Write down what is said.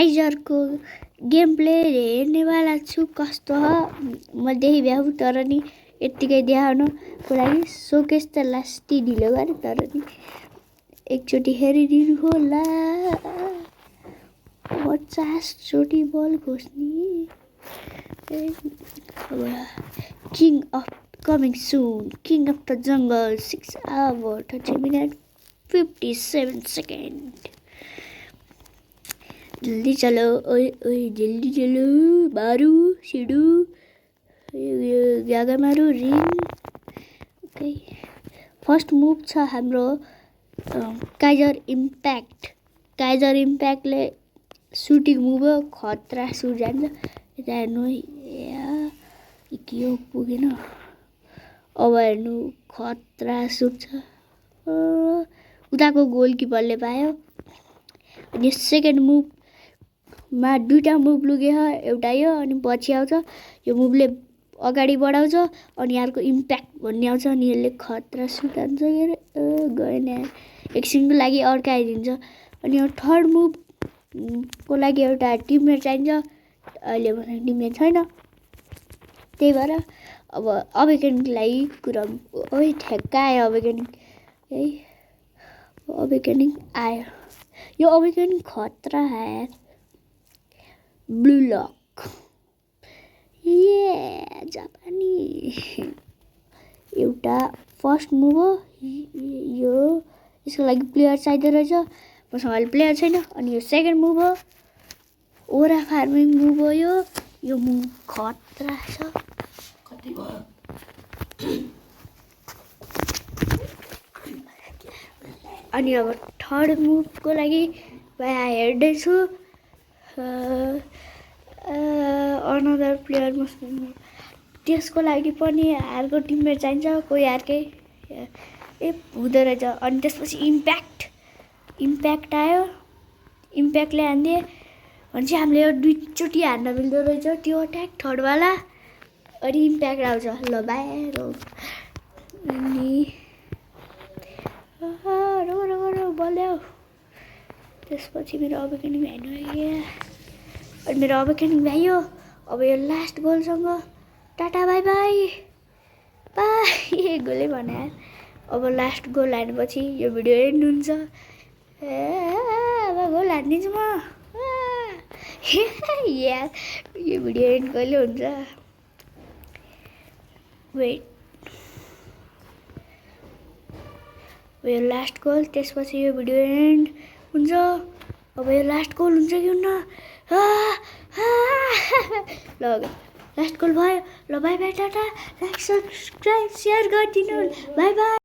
काइजरको game play हेर्नेवाला छु कस्तो हो म देखिभ्याउ तर नि यत्तिकै देखाउनको लागि सोकेस त लास्टी ढिलो गरे तर नि एकचोटि हेरिदिनु होला 50 चोटि बल घोस्ने king of coming soon king of the jungle 6 hours 30 minutes 57 seconds जल्दी चलो ओए ओए जल्दी चलो मारू सिडू गागा मारू रिङ ओके फर्स्ट मुभ छ हाम्रो काइजर इम्प्याक्टले सुटिङ मुभ हो खतरा सुट जान्छ यता हेर्नु के हो पुगेन अब हेर्नु खतरा सुट छ उताको गोलकिपरले पायो अनि सेकेन्ड मुभमा दुईटा मुभ लुगे एउटा यो अनि पछि आउँछ यो मुभले अगाडि बढाउँछ अनि अर्को इम्प्याक्ट भन्ने आउँछ अनि यसले खतरा सुट हान्छ के अरे गएन एकछिनको लागि अड्काइदिन्छ अनि यो थर्ड मुभको लागि एउटा टिममेट चाहिन्छ अहिले भने टिममेट छैन त्यही भएर अब अवेकेनिङको लागि कुरा ओइ ठ्याक्क आयो अवेकेनिङ है अवेकेनिङ आयो यो अवेकेनिङ खतरा है ब्लू लक जापानी एउटा फर्स्ट मुभ हो यो यसको लागि प्लेयर चाहिँदो रहेछ मसँग अहिले प्लेयर छैन अनि यो सेकेन्ड मुभ हो ओरा फार्मिङ मुभ हो यो मुभ खतरा छ कति भयो अनि अब थर्ड मुभको लागि हेर्दैछु अनदर प्लेयर मसँग त्यसको लागि पनि अर्को टिममेट चाहिन्छ कोही अर्कै हुँदो रहेछ अनि त्यसपछि इम्प्याक्ट आयो इम्प्याक्टले हानिदिए भनेपछि हामीले यो दुईचोटि हान्न मिल्दो रहेछ त्यो अट्याक थर्डवाला अनि इम्प्याक्ट आउँछ ल बाहिर अनि बल्यो त्यसपछि मेरो अवेकेनिङ भ्याइन अनि मेरो अवेकेनिङ भ्यायो अब यो लास्ट गोलसँग टाटा बाई बाई बाई गोलै भने अब लास्ट गोल हानेपछि यो भिडियो एन्ड हुन्छ अब गोल हानिदिन्छु म यार यो भिडियो एन्ड कहिले हुन्छ वेट यो लास्ट गोल त्यसपछि यो भिडियो एन्ड हुन्छ अब यो लास्ट गोल हुन्छ कि हुन्न ल लास्ट गोल भयो ल by by Tata like subscribe share गरिदिनु बाई बाई